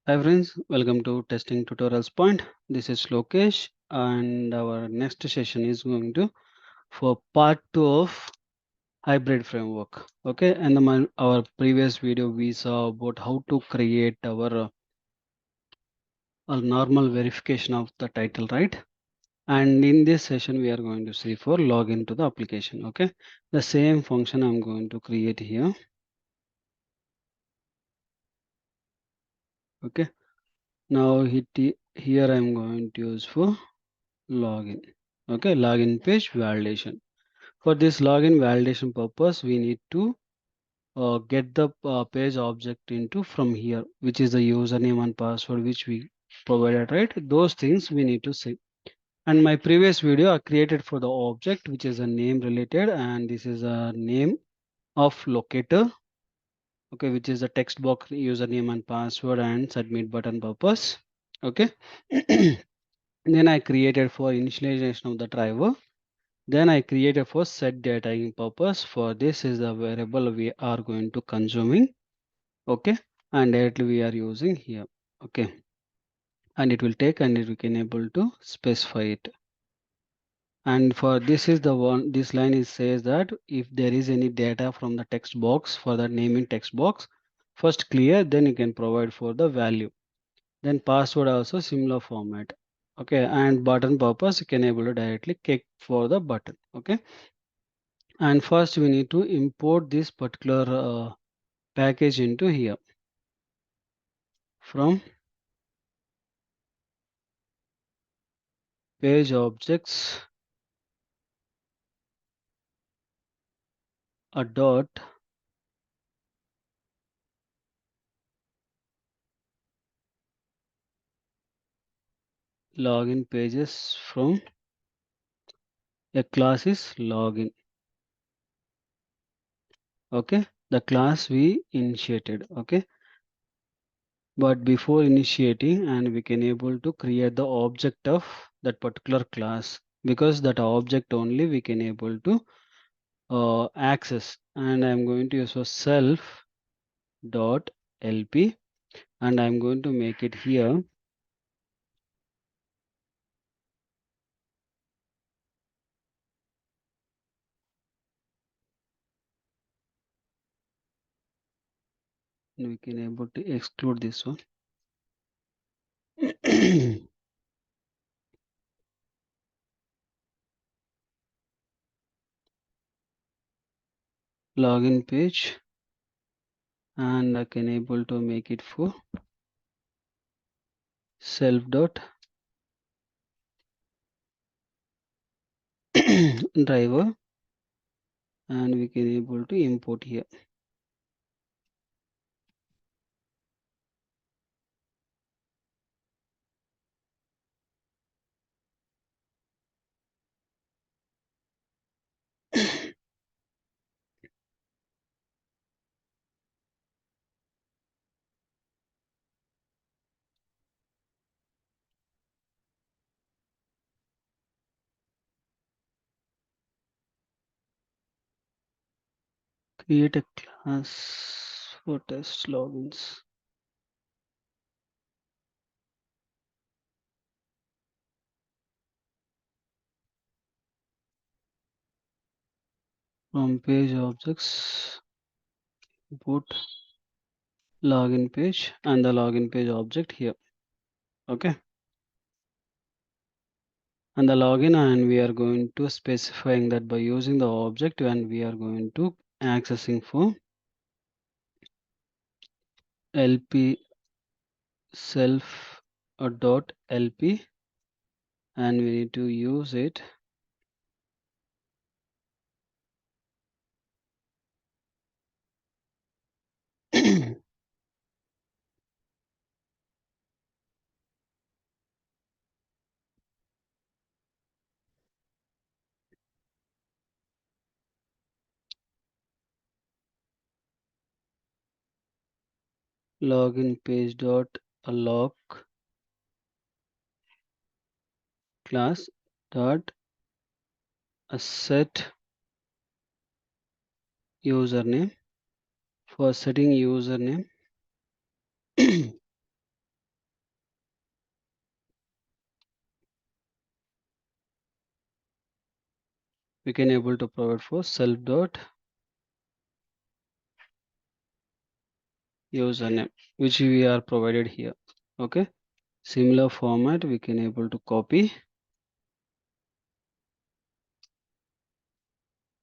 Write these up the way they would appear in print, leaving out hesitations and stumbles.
Hi friends, welcome to Testing Tutorials Point. This is Lokesh and our next session is going to for part 2 of hybrid framework. Okay, and our previous video we saw about how to create our normal verification of the title, right? And in this session we are going to see for login to the application. Okay, the same function I'm going to create here. Okay, now here I'm going to use for login. Okay, login page validation. For this login validation purpose, we need to get the page object into from here, which is the username and password which we provided, right? Those things we need to see. And my previous video I created for the object, which is a name related, and this is a name of locator, okay, which is the text box username and password and submit button purpose. Okay. Then I created for initialization of the driver. Then I created for set data in purpose. For this is the variable we are going to consuming. Okay. And directly we are using here. Okay. And it will take and we can able to specify it. And for this is the one, this line is says that if there is any data from the text box for the naming text box, first clear, then you can provide for the value. Then password also similar format. Okay. And button purpose, you can able to directly click for the button. Okay. And first we need to import this particular package into here from page objects a dot login pages from a class is login. Okay, the class we initiated. Okay, but before initiating and we can able to create the object of that particular class, because that object only we can able to access. And I'm going to use a self dot lp, and I'm going to make it here and we can able to exclude this one. Login page, and I can able to make it for self dot driver, and we can able to import here. Create a class for test logins from page objects, import login page and the login page object here. Okay, and the login, and we are going to specifying that by using the object, and we are going to accessing for lp self dot lp, and we need to use it login page dot log class dot set username. For setting username we can able to provide for self dot username, which we are provided here. Okay, similar format we can able to copy,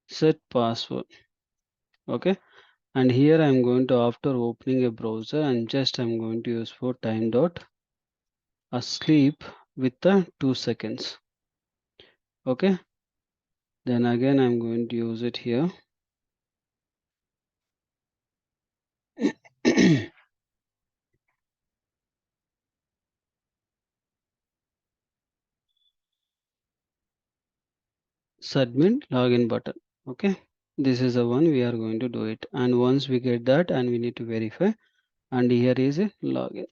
set password. Okay, and here I'm going to, after opening a browser, and just I'm going to use for time dot asleep with the 2 seconds. Okay, then again I'm going to use it here. Submit login button. Okay, this is the one we are going to do it, and once we get that, and we need to verify, and here is a login.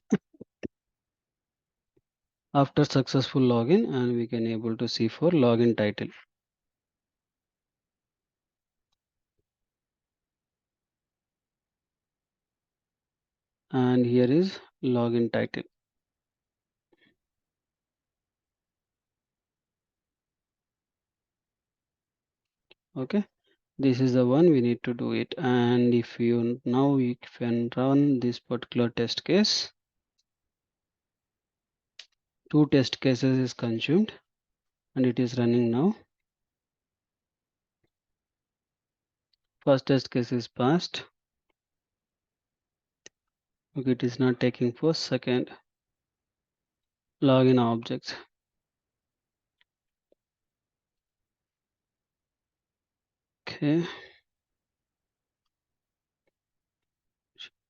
After successful login, and we can able to see for login title, and here is login title. Okay, this is the one we need to do it, and if you now you can run this particular test case, 2 test cases is consumed, and it is running now. First test case is passed. Okay, it is not taking for second. Login objects. Okay,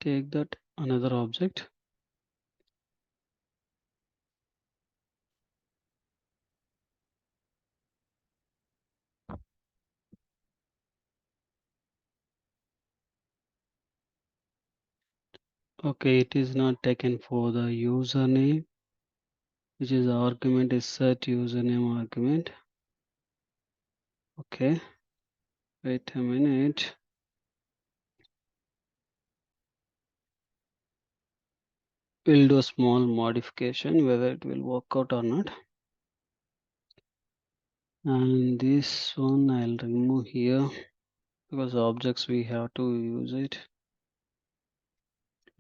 take that another object. Okay, it is not taken for the username, which is the argument is set username argument. Okay, wait a minute. We'll do a small modification whether it will work out or not. And this one I'll remove here because objects we have to use it.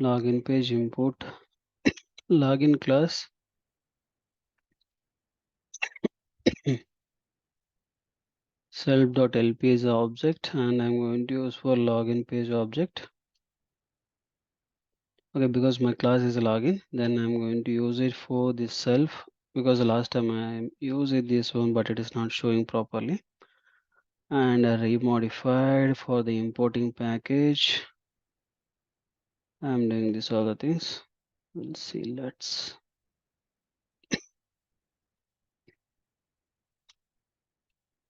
Login page import login class. Self.lp is the object, and I'm going to use for login page object. Okay, because my class is a login, then I'm going to use it for this self, because the last time I used it this one, but it is not showing properly. And I remodified for the importing package. I'm doing this other things. We'll see. Let's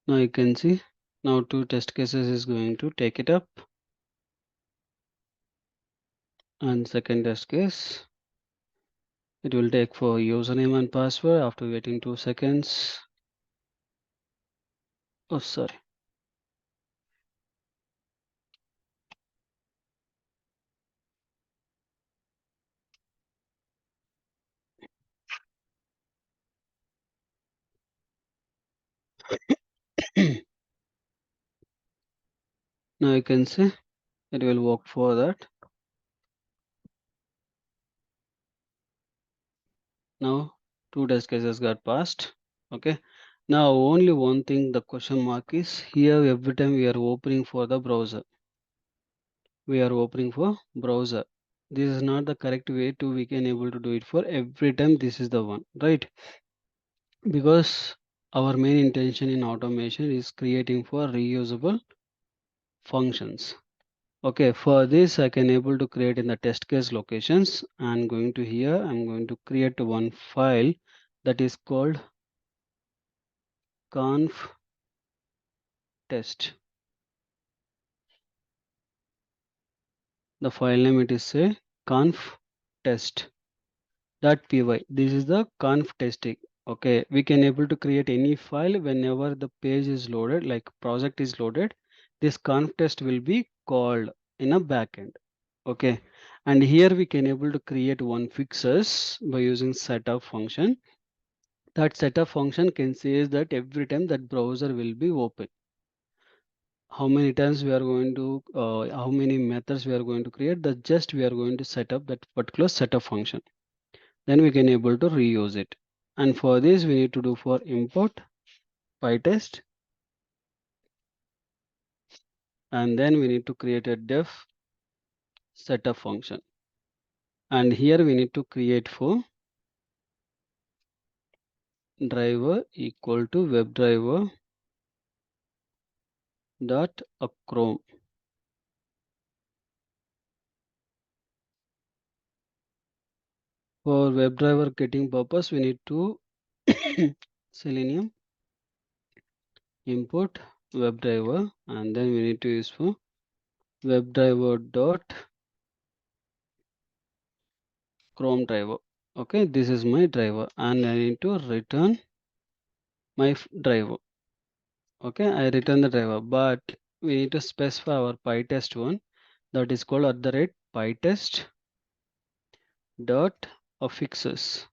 now you can see now 2 test cases is going to take it up, and second test case it will take for username and password after waiting 2 seconds. Oh, sorry. Now you can see it will work for that. Now 2 test cases got passed. Okay. Now only one thing, the question mark is here. Every time we are opening for the browser, we are opening for browser. This is not the correct way to we can able to do it for every time. This is the one, right? Because our main intention in automation is creating for reusable functions. Okay, for this I can able to create in the test case locations, and going to here I'm going to create one file that is called conf test. The file name it is say conf test .py. This is the conf testing. Okay, we can able to create any file whenever the page is loaded, like project is loaded. This conf test will be called in a backend. Okay, and here we can able to create one fixes by using setup function. That setup function can say that every time that browser will be open. how many times we are going to how many methods we are going to create, that just we are going to set up that particular setup function, then we can able to reuse it. And for this we need to do for import pytest, and then we need to create a def setup function, and here we need to create for driver equal to webdriver dot chrome. For WebDriver getting purpose, we need to Selenium import WebDriver, and then we need to use for WebDriver dot Chrome driver. Okay, this is my driver, and I need to return my driver. Okay, I return the driver, but we need to specify our PyTest one, that is called at the rate PyTest dot fixes.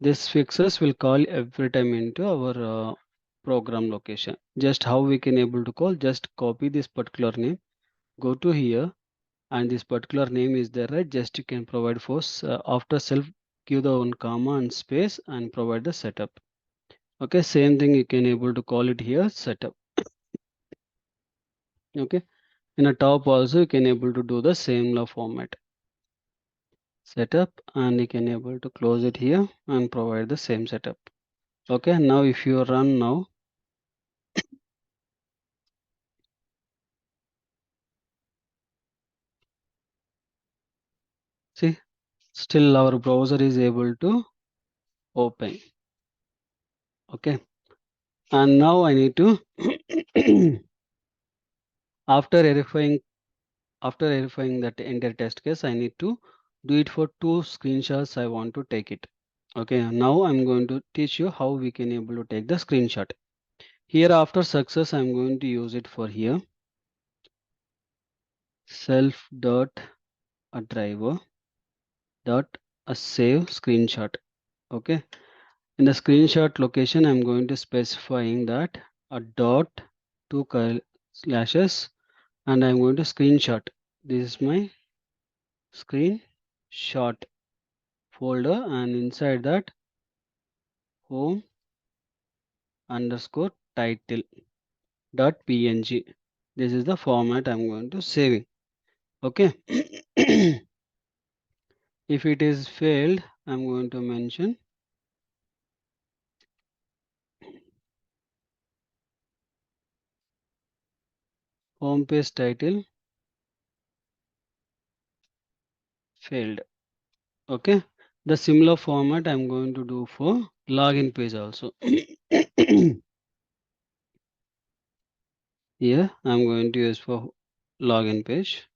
This fixes will call every time into our program location. Just how we can able to call, just copy this particular name, go to here, and this particular name is there, right? Just you can provide for after self, give the one comma and space and provide the setup. Okay, same thing you can able to call it here setup. Okay, in a top also you can able to do the same format setup, and you can able to close it here and provide the same setup. Okay, now if you run now, see, still our browser is able to open. Okay, and now I need to after verifying that entire test case, I need to do it for 2 screenshots. I want to take it. Okay, now I'm going to teach you how we can able to take the screenshot. Here after success, I'm going to use it for here self dot a driver dot a save screenshot. Okay, in the screenshot location, I'm going to specifying that a dot two slashes, and I'm going to screenshot. This is my screenshot folder, and inside that home underscore title dot png. This is the format I'm going to saving. Okay. If it is failed, I'm going to mention home page title failed. Okay, the similar format I'm going to do for login page also. Here I'm going to use for login page.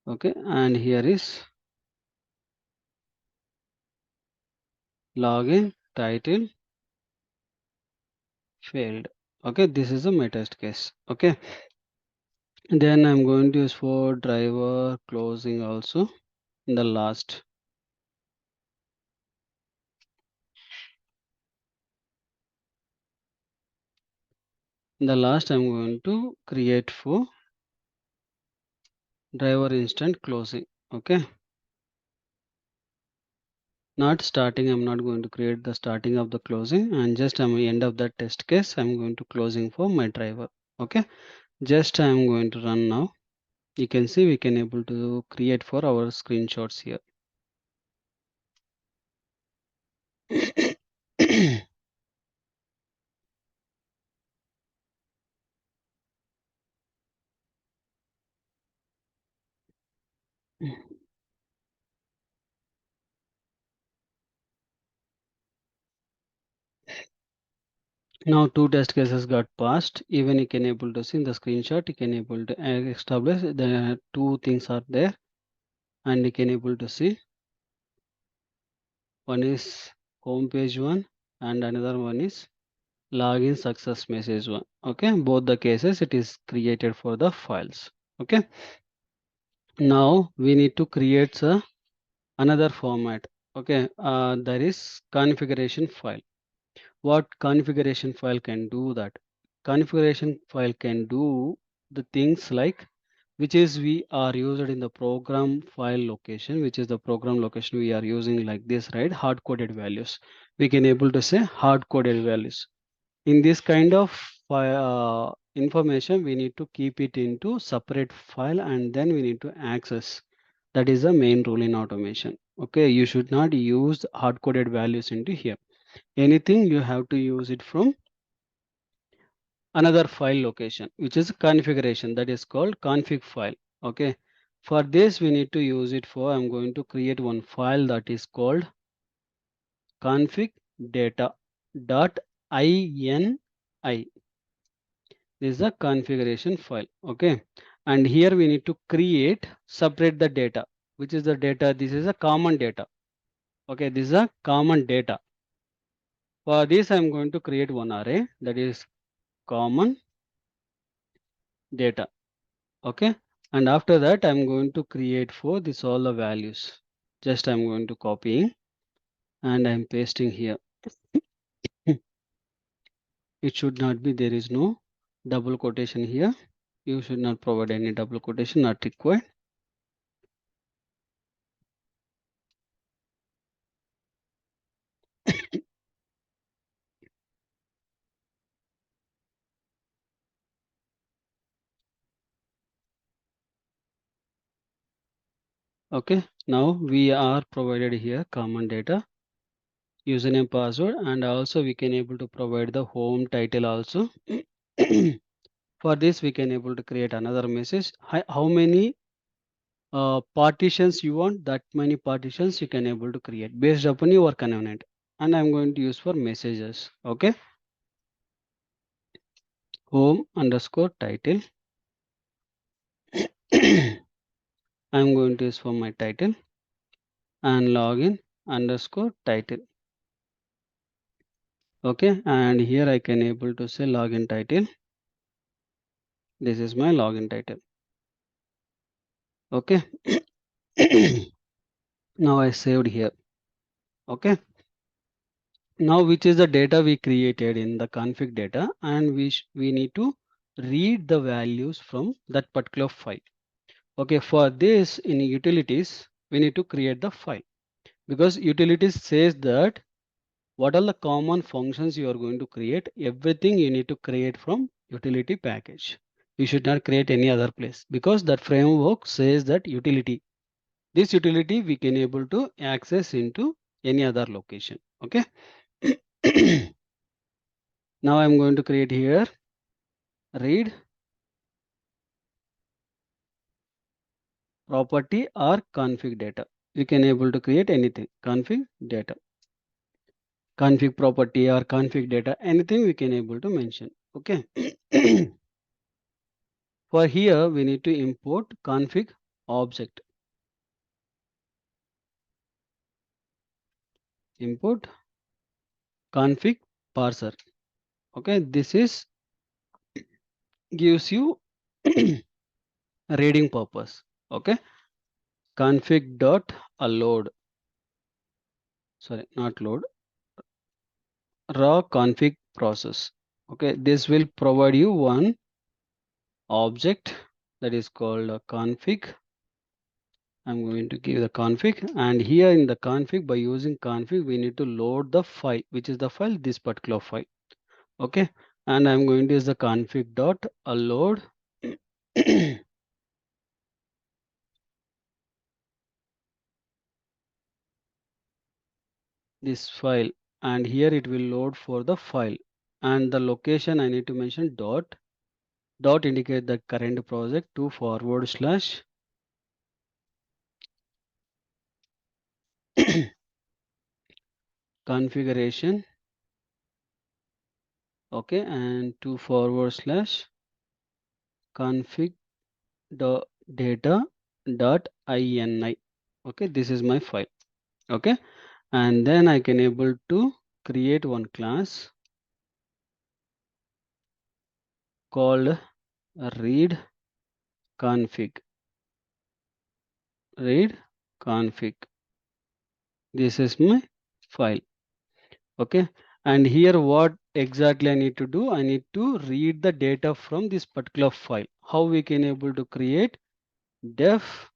Okay, and here is login title failed. Okay, this is a my test case. Okay, then I'm going to use for driver closing also in the last. In the last I'm going to create for driver instant closing. Okay, not starting, I'm not going to create the starting of the closing, and just I'm end of the test case, I'm going to closing for my driver. Okay, just I'm going to run now. You can see we can able to create for our screenshots here. Now 2 test cases got passed. Even you can able to see in the screenshot, you can able to establish the 2 things are there, and you can able to see one is home page one and another one is login success message one. Okay, both the cases it is created for the files. Okay, now we need to create another format. Okay, there is configuration file. What configuration file can do that? configuration file can do the things like which is we are used in the program file location, which is the program location we are using like this, right? Hard coded values. We can able to say hard coded values. In this kind of information, we need to keep it into separate file and then we need to access. That is the main rule in automation. Okay, you should not use hard coded values into here. Anything you have to use it from another file location, which is configuration, that is called config file. Okay, for this we need to use it for, I'm going to create one file that is called config data dot ini. This is a configuration file. Okay, and here we need to create separate the data, which is the data, this is a common data. Okay, this is a common data. For this I'm going to create one array, that is common data. Okay, and after that I'm going to create for this all the values. Just I'm going to copying and I'm pasting here. It should not be, there is no double quotation here. You should not provide any double quotation, not required. Okay, now we are provided here common data, username, password, and also we can able to provide the home title also. For this we can able to create another message. How many partitions you want, that many partitions you can able to create based upon your convenient, and I'm going to use for messages. Okay, home underscore title. I'm going to use for my title and login underscore title. Okay, and here I can able to say login title. This is my login title. Okay. Now I saved here. Okay, now which is the data we created in the config data, and we need to read the values from that particular file. Okay, for this in utilities we need to create the file, because utilities says that what are the common functions you are going to create, everything you need to create from utility package. You should not create any other place, because that framework says that utility, this utility we can able to access into any other location. Okay. Now I'm going to create here read property or config data. You can able to create anything, config data, config property or config data, anything we can able to mention. Okay. For here we need to import config object, import config parser. Okay, this is gives you reading purpose. Okay, config dot load, sorry, not load, raw config process. Okay, this will provide you one object that is called a config. I'm going to give the config, and here in the config, by using config we need to load the file, which is the file, this particular file. Okay, and I'm going to use the config dot load this file, and here it will load for the file, and the location I need to mention dot indicate the current project to forward slash configuration. Okay, and to forward slash config data dot ini. Okay, this is my file. Okay, and then I can able to create one class called read config. Read config, this is my file. Okay, and here what exactly I need to do? I need to read the data from this particular file. How we can able to create def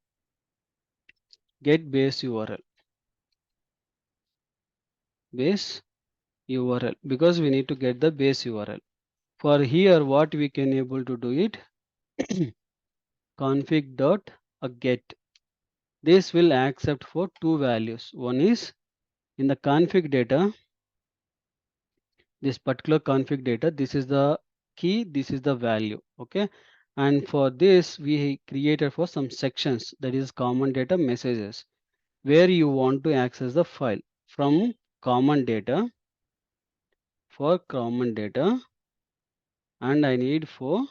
get base URL, base URL, because we need to get the base URL. For here, what we can able to do it config dot get. This will accept for two values. One is in the config data, this particular config data, this is the key, this is the value. Okay, and for this we created for some sections, that is common data messages, where you want to access the file from common data, for common data, and I need for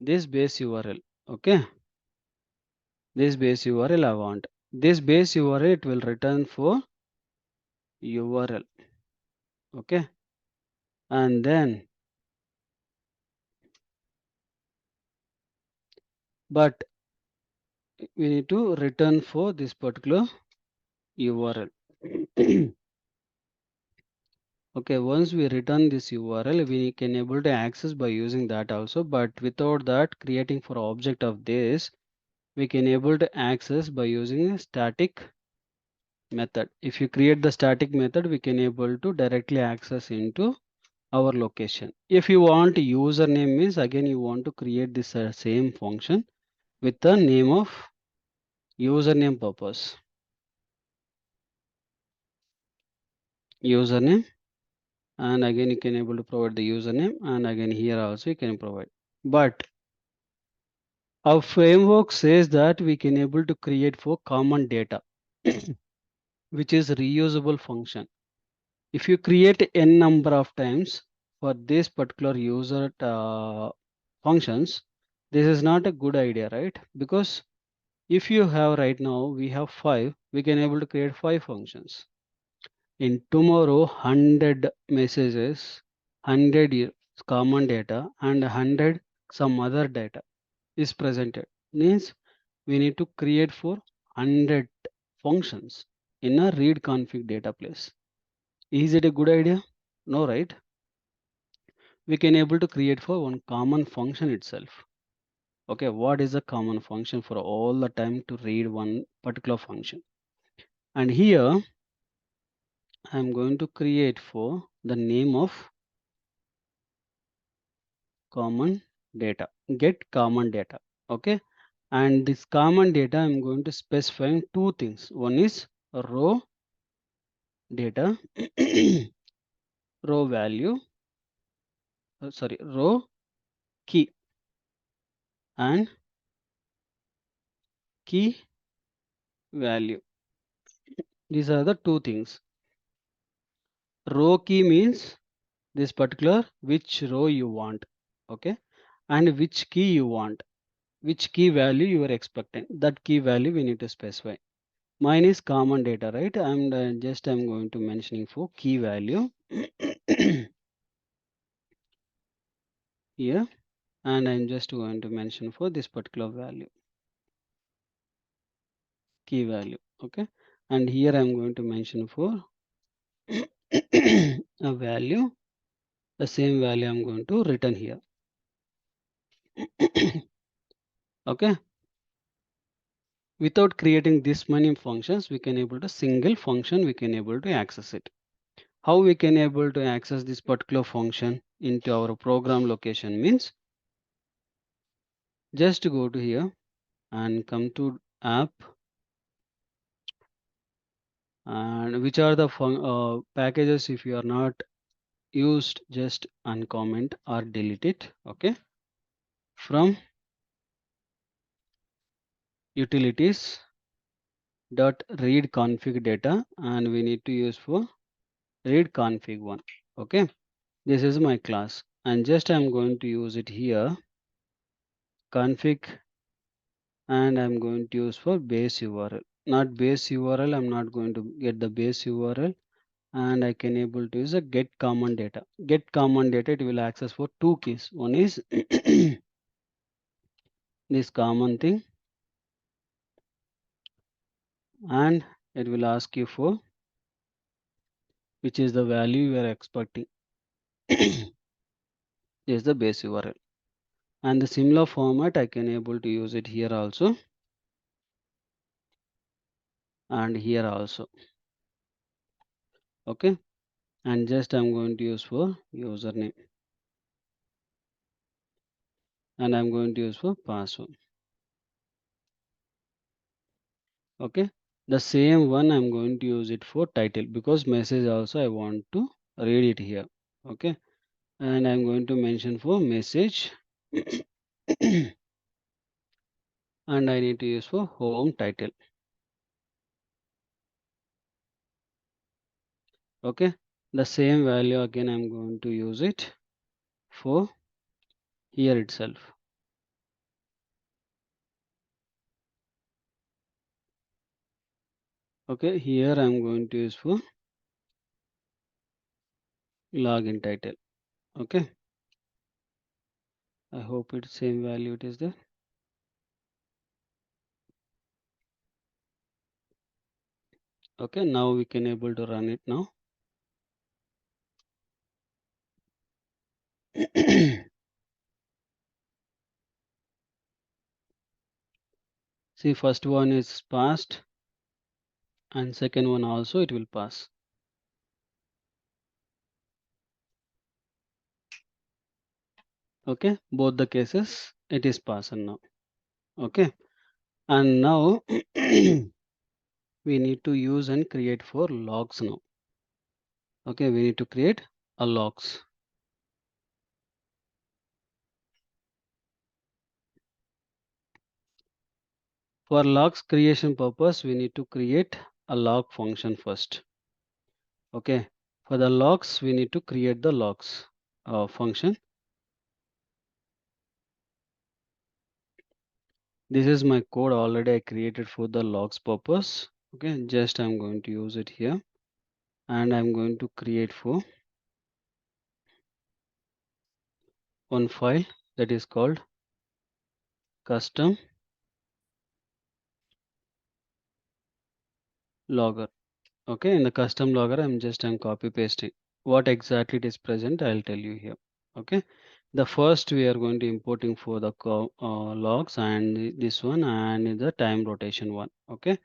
this base URL. Okay, this base URL I want. This base URL it will return for URL. Okay, and then but we need to return for this particular URL. Okay, once we return this URL, we can able to access by using that also, but without that creating for object of this, we can able to access by using a static method. If you create the static method, we can able to directly access into our location. If you want username means again you want to create this same function with the name of username purpose. Username, and again you can able to provide the username, and again here also you can provide. But our framework says that we can able to create for common data, which is reusable function. If you create n number of times for this particular user functions, this is not a good idea, right? Because if you have right now, we have 5, we can able to create 5 functions. In tomorrow, 100 messages, 100 common data, and 100 some other data is presented. Means we need to create for 100 functions in a read config data place. Is it a good idea? No, right? We can able to create for one common function itself. Okay, what is a common function for all the time to read one particular function? And here I'm going to create for the name of common data, get common data. Okay, and this common data I'm going to specify two things. One is row data, row value, sorry, row key, and key value. These are the two things. Row key means this particular which row you want. Okay, and which key you want, which key value you are expecting, that key value we need to specify. Mine is common data, right? I'm I'm going to mentioning for key value here, and I'm just going to mention for this particular value, key value. Okay, and here I'm going to mention for a value, the same value I'm going to return here. Okay, without creating this many functions, we can able to single function we can able to access it. How we can able to access this particular function into our program location means, just go to here and come to app, and which are the packages if you are not used, just uncomment or delete it. Okay, from utilities dot read config data, and we need to use for read config one. Okay, this is my class, and just I'm going to use it here, config, and I'm going to use for base URL, not base URL. I'm not going to get the base URL, and I can able to use a get common data. Get common data, it will access for two keys. One is this common thing, and it will ask you for which is the value we are expecting. This is the base URL. And the similar format I can able to use it here also and here also. Okay, and just I'm going to use for username and I'm going to use for password. Okay, the same one I'm going to use it for title because message also I want to read it here. Okay, and I'm going to mention for message and I need to use for home title. Okay, the same value again I'm going to use it for here itself. Okay, here I'm going to use for login title. Okay, I hope it's same value it is there. Okay, now we can able to run it now. See, first one is passed and second one also it will pass. Okay, both the cases it is passed now. Okay, and now we need to use and create for logs now. Okay, we need to create a logs. For logs creation purpose, we need to create a log function first. Okay, for the logs, we need to create the logs function. This is my code already I created for the logs purpose. Okay, just I'm going to use it here and I'm going to create for one file that is called custom logger. Okay, in the custom logger, I'm copy pasting. What exactly it is present, I'll tell you here. Okay, the first we are going to importing for the logs and this one and the time rotation one. Okay,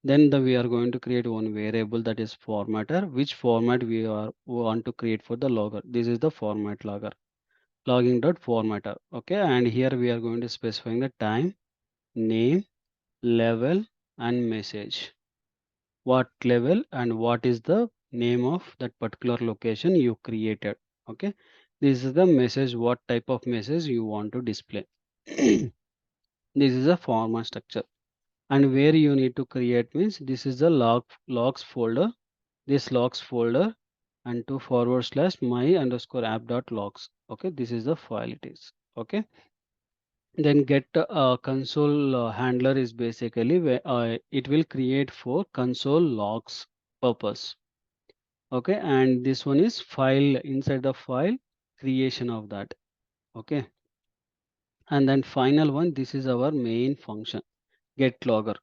then we are going to create one variable that is formatter, which format we are want to create for the logger. This is the format logger, logging dot formatter. Okay, and here we are going to specifying the time, name, level, and message. What level and what is the name of that particular location you created. Okay, this is the message, what type of message you want to display. This is a format structure and where you need to create means this is the logs folder, this logs folder and to forward slash my underscore app dot logs. Okay, this is the file it is. Okay, then get console handler is basically where it will create for console logs purpose. Okay, and this one is file inside the file creation of that. Okay, and then final one, this is our main function, get logger.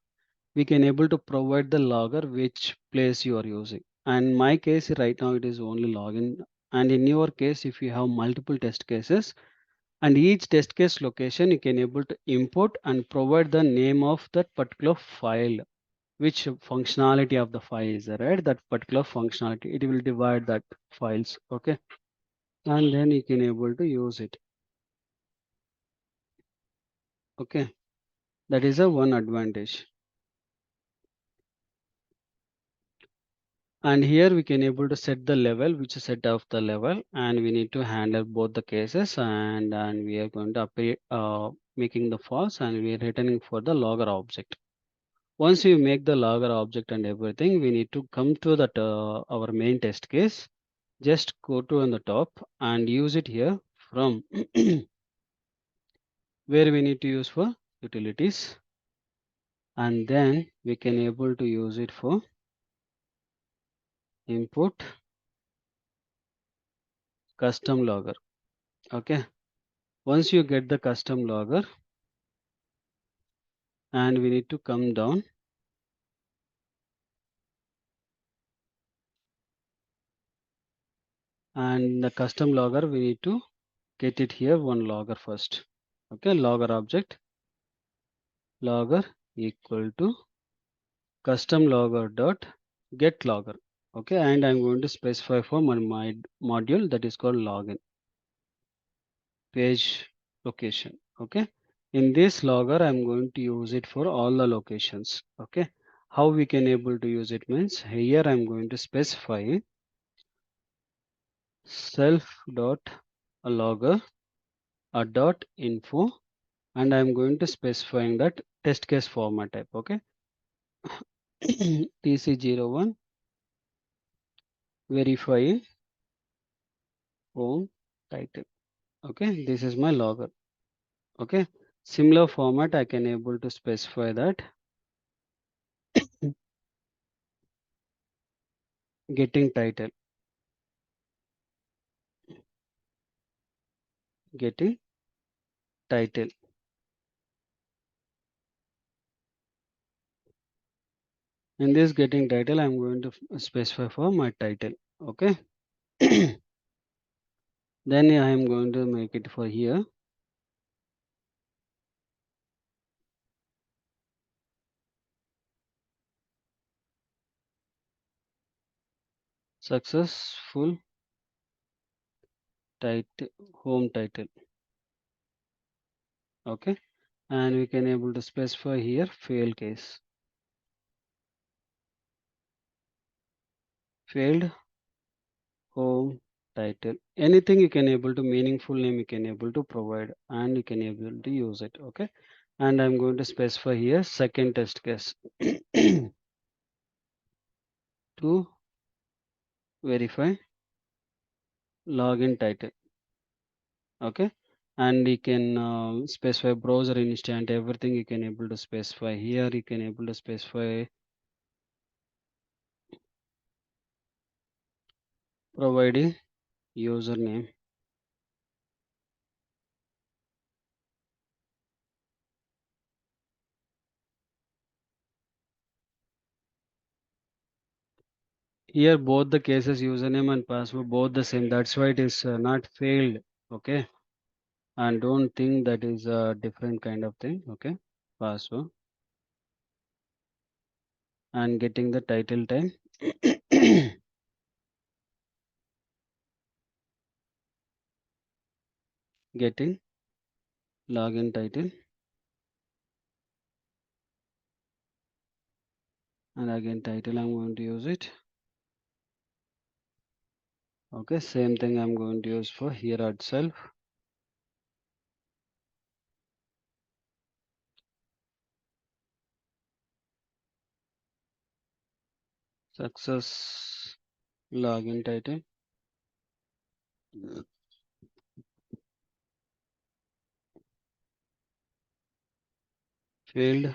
We can able to provide the logger which place you are using, and my case right now it is only login, and in your case if you have multiple test cases and each test case location you can able to import and provide the name of that particular file, which functionality of the file is there, right? That particular functionality it will divide that files. Okay, and then you can able to use it. Okay, that is a one advantage. And here we can able to set the level, which is set of the level, and we need to handle both the cases, and we are going to appear making the false and we are returning for the logger object. Once you make the logger object and everything, we need to come to that our main test case. Just go to on the top and use it here from where we need to use for utilities, and then we can able to use it for input custom logger. Okay, once you get the custom logger and we need to come down and the custom logger we need to get it here one logger first. Okay, logger object logger equal to custom logger dot get logger. Okay, and I'm going to specify for my module that is called login page location. Okay, in this logger I'm going to use it for all the locations. Okay, how we can able to use it means here I'm going to specify self dot logger a dot info, and I'm going to specifying that test case format type. Okay, tc01 verify home title. Okay, this is my logger. Okay, similar format I can able to specify that getting title, getting title. In this getting title I'm going to specify for my title. Okay, then I am going to make it for here successful title, home title. Okay, and we can able to specify here fail case, failed home title. Anything you can able to meaningful name you can able to provide, and you can able to use it. Okay, and I'm going to specify here second test case to verify login title. Okay, and you can specify browser instant, everything you can able to specify here. You can able to specify providing username. Here both the cases username and password both the same, that's why it is not failed. Okay, and don't think that is a different kind of thing. Okay, password and getting the title time getting login title, and again title I'm going to use it. Okay, same thing I'm going to use for here itself. Success login title, failed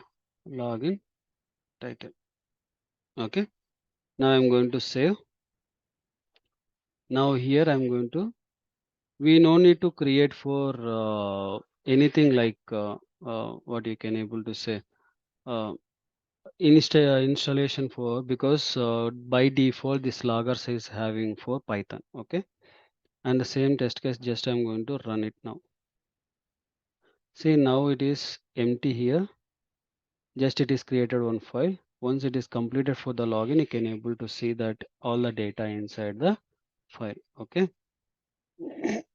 login title. Okay, now I'm going to save. Now here I'm going to, we no need to create for anything like what you can able to say uh, installation for, because by default this loggers is having for Python. Okay, and the same test case just I'm going to run it now. See, now it is empty here, just it is created one file. Once it is completed for the login, you can able to see that all the data inside the file. Okay.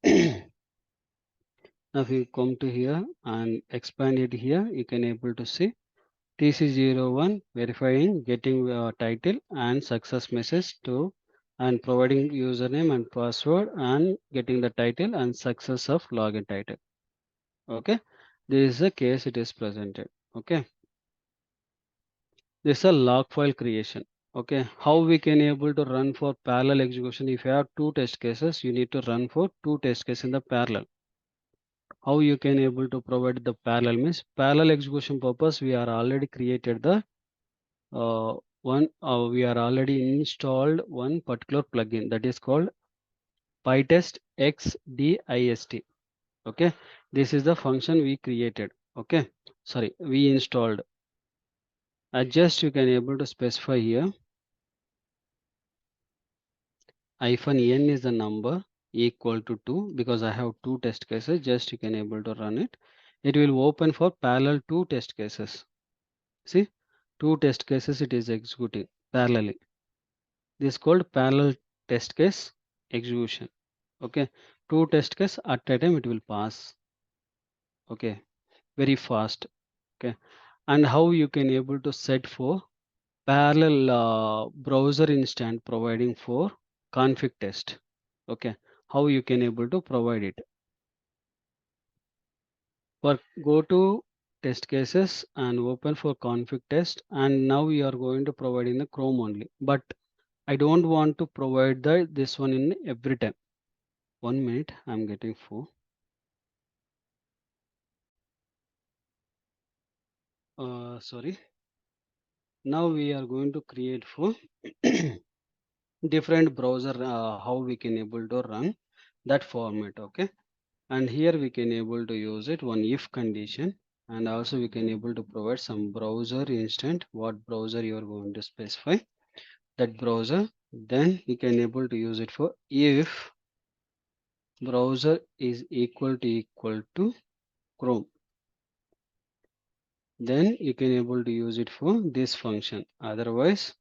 Now if you come to here and expand it here, you can able to see TC01 verifying, getting title and success message to, and providing username and password and getting the title and success of login title. Okay, this is the case it is presented. Okay, this is a log file creation. Okay, how we can able to run for parallel execution? If you have two test cases, you need to run for two test cases in the parallel. How you can able to provide the parallel means parallel execution purpose, we are already created the one we are already installed one particular plugin that is called Pytest xdist. Okay, this is the function we created. Okay, sorry, we installed. Adjust you can able to specify here -n is the number equal to 2, because I have two test cases, just you can able to run it. It will open for parallel two test cases. See, two test cases it is executing parallelly. This is called parallel test case execution. Okay, two test case at a time it will pass. Okay, very fast. Okay, and how you can able to set for parallel browser instant providing for config test. Okay, how you can able to provide it for go to test cases and open for config test, and now we are going to provide in the Chrome only, but I don't want to provide the this one in every time. 1 minute, I'm getting four. Sorry. Now we are going to create for different browser, how we can able to run that format. Okay, and here we can able to use it one if condition, and also we can able to provide some browser instant, what browser you are going to specify that browser. Then you can able to use it for if browser is equal to Chrome, then you can able to use it for this function. Otherwise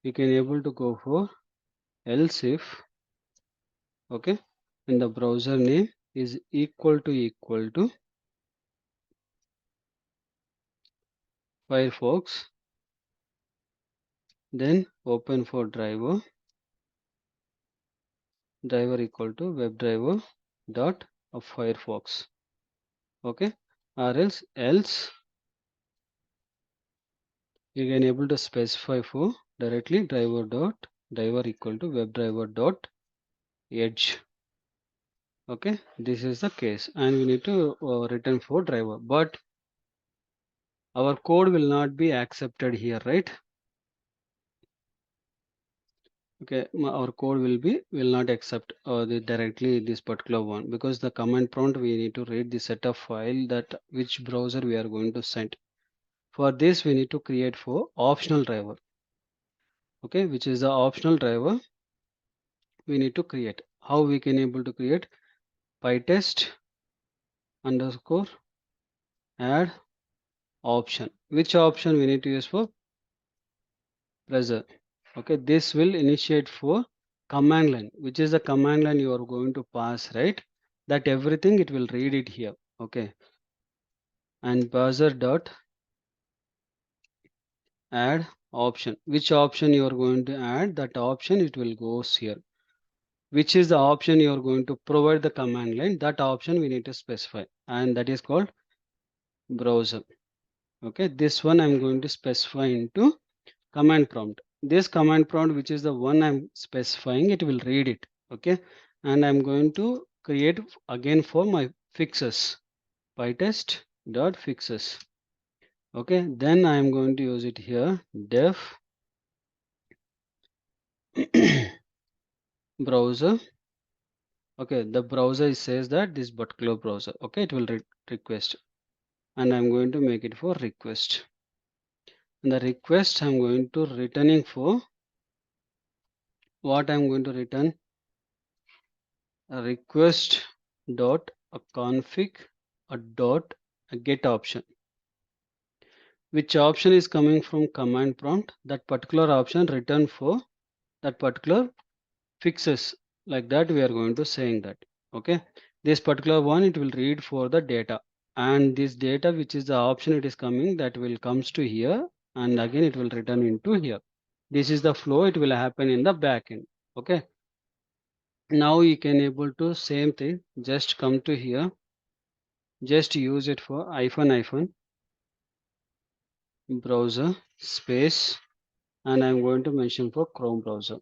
you can able to go for else if, okay, and the browser name is equal to Firefox, then open for driver equal to WebDriver dot of Firefox. Okay, or else you can able to specify for directly driver equal to WebDriver dot edge. Okay, this is the case, and we need to return for driver, but our code will not be accepted here, right? Okay, our code will not accept directly this particular one, because the command prompt we need to read the set of file that which browser we are going to send. For this we need to create for optional driver. Okay, which is the optional driver we need to create. How we can able to create? Pytest underscore add option. Which option we need to use for browser? Okay, this will initiate for command line, which is the command line you are going to pass, right? That everything it will read it here. Okay, and browser dot add option. Which option you are going to add? That option it will goes here. Which is the option you are going to provide the command line? That option we need to specify, and that is called browser. Okay, this one I'm going to specify into command prompt. This command prompt, which is the one I'm specifying, it will read it. Okay, and I'm going to create again for my fixes, pytest dot fixes. Okay, then I'm going to use it here def browser. Okay, the browser says that this particular browser. Okay, it will request, and I'm going to make it for request. And the request I'm going to returning for what I'm going to return a request dot a config a dot a get option. Which option is coming from command prompt? That particular option return for that particular fixes, like that we are going to saying that. Okay, this particular one it will read for the data, and this data which is the option it is coming, that will comes to here, and again it will return into here. This is the flow it will happen in the backend. Okay, now you can able to same thing, just come to here, just use it for hyphen browser space, and I'm going to mention for Chrome browser.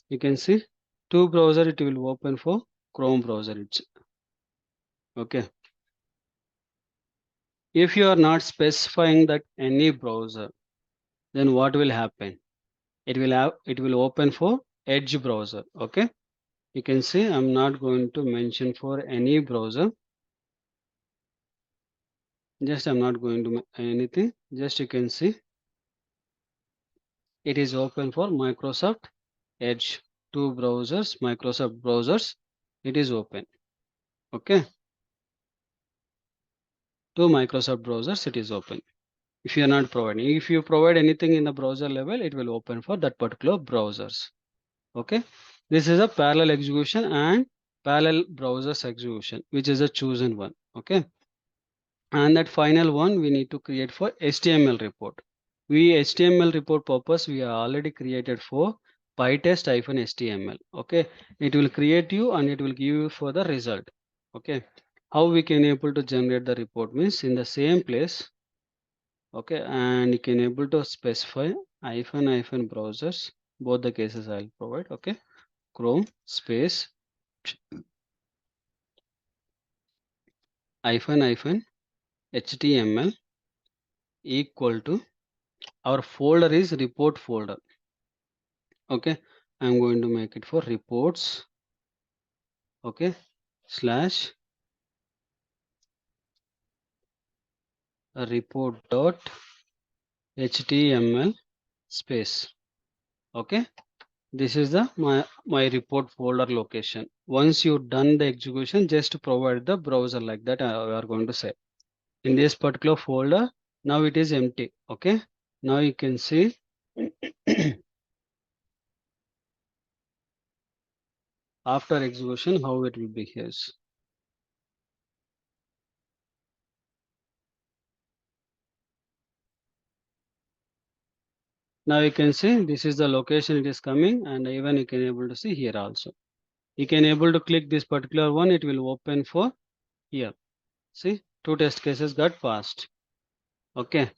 You can see two browser it will open for Chrome browser. It's okay. If you are not specifying that any browser, then what will happen? It will open for Edge browser. Okay, you can see I'm not going to mention for any browser. Just I'm not going to anything. Just you can see it is open for Microsoft Edge two browsers, Microsoft browsers, it is open. Okay, two Microsoft browsers, it is open. If you are not providing, if you provide anything in the browser level, it will open for that particular browsers. Okay, this is a parallel execution and parallel browsers execution, which is a chosen one. Okay, and that final one we need to create for HTML report. We HTML report purpose we are already created for Pytest-HTML. Okay, it will create you and it will give you for the result. Okay, how we can able to generate the report means in the same place. Okay, and you can able to specify hyphen browsers. Both the cases I'll provide. Okay, Chrome space hyphen HTML equal to our folder is report folder. Okay, I'm going to make it for reports. Okay, slash report dot html space. Okay, this is the my report folder location. Once you done the execution, just provide the browser like that. We are going to say in this particular folder. Now it is empty. Okay, now you can see after execution how it will behave. Now you can see this is the location it is coming, and even you can able to see here also. You can able to click this particular one, it will open for here. See, two test cases got passed. Okay,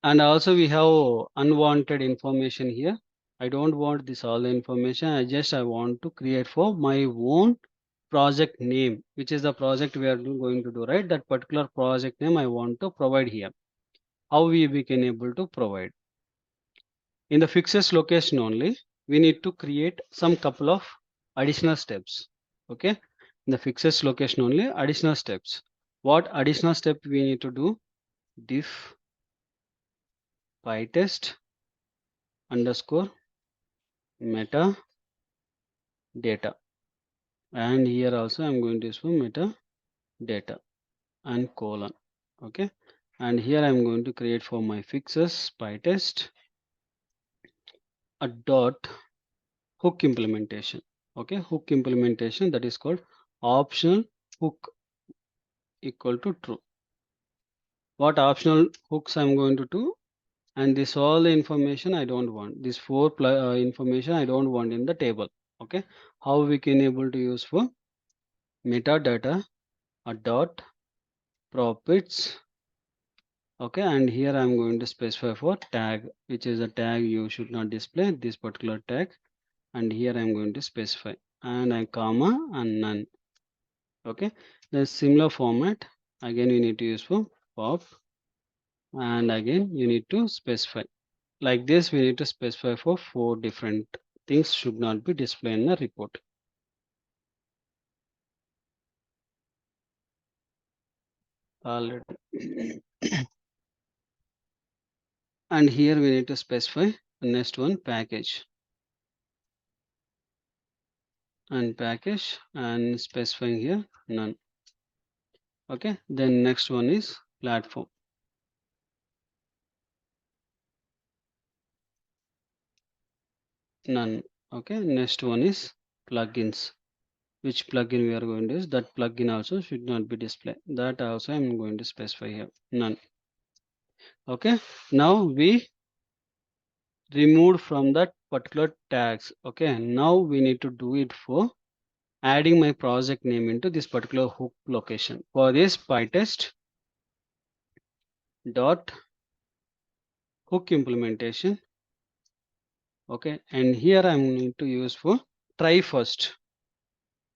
and also we have unwanted information here. I don't want this all the information. I want to create for my own project name, which is the project we are going to do, right? That particular project name I want to provide here. How we can able to provide in the fixes location only. We need to create some couple of additional steps. Okay, in the fixes location only additional steps. What additional step we need to do? Diff pytest underscore meta data, and here also I'm going to use for meta data and colon. Okay, and here I'm going to create for my fixes pytest a dot hook implementation. Okay, hook implementation, that is called optional hook equal to true. What optional hooks I'm going to do, and this all the information I don't want, this information I don't want in the table. Okay, how we can able to use for metadata a dot profits. Okay, and here I'm going to specify for tag, which is a tag you should not display this particular tag, and here I'm going to specify and I comma and none. Okay, the similar format again you need to use for pop, and again you need to specify like this. We need to specify for 4 different things should not be displayed in the report. Already. And here we need to specify the next one package and package and specifying here none. Okay, then next one is platform, none. Okay, next one is plugins. Which plugin we are going to use, that plugin also should not be displayed, that also I'm going to specify here none. Okay, now we removed from that particular tags. Okay, now we need to do it for adding my project name into this particular hook location. For this pytest dot hook implementation. Okay, and here I'm going to use for try first,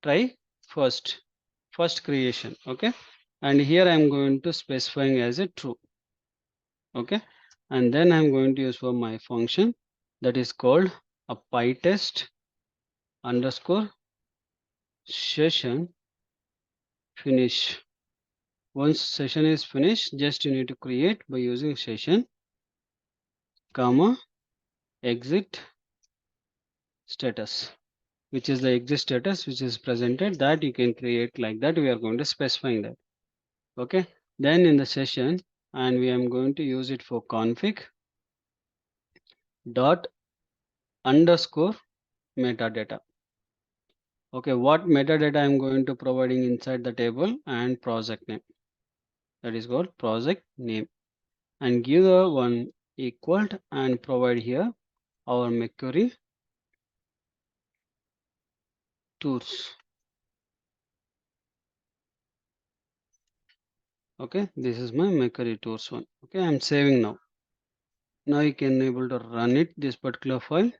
try first, first creation. Okay, and here I'm going to specifying as a true. Okay, and then I'm going to use for my function that is called a pytest underscore session finish. Once session is finished, just you need to create by using session comma exit status, which is the exit status which is presented, that you can create like that. We are going to specifying that. Okay, then in the session, and we am going to use it for config dot underscore metadata. Okay, what metadata I'm going to providing inside the table, and project name, that is called project name, and give the one equal and provide here our Mercury tools. Okay, this is my Mercury tools one. Okay, I'm saving now. Now you can able to run it, this particular file.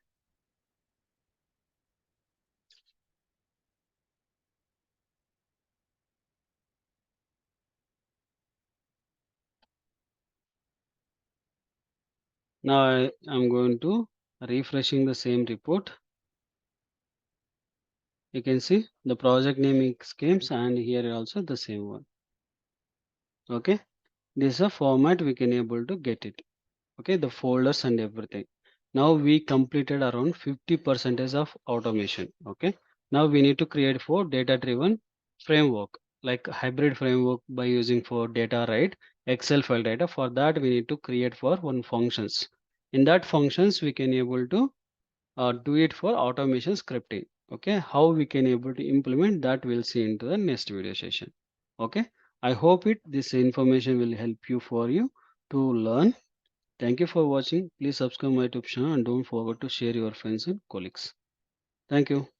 Now I'm going to refreshing the same report. You can see the project name is came, and here also the same one. Okay, this is a format we can able to get it. Okay, the folders and everything. Now we completed around 50% of automation. Okay, now we need to create for data driven framework, like hybrid framework by using for data, right? Excel file data. For that we need to create for one functions. In that functions we can able to do it for automation scripting. Okay, how we can able to implement that, we'll see into the next video session. Okay, I hope it this information will help you for you to learn. Thank you for watching. Please subscribe my YouTube channel and don't forget to share your friends and colleagues. Thank you.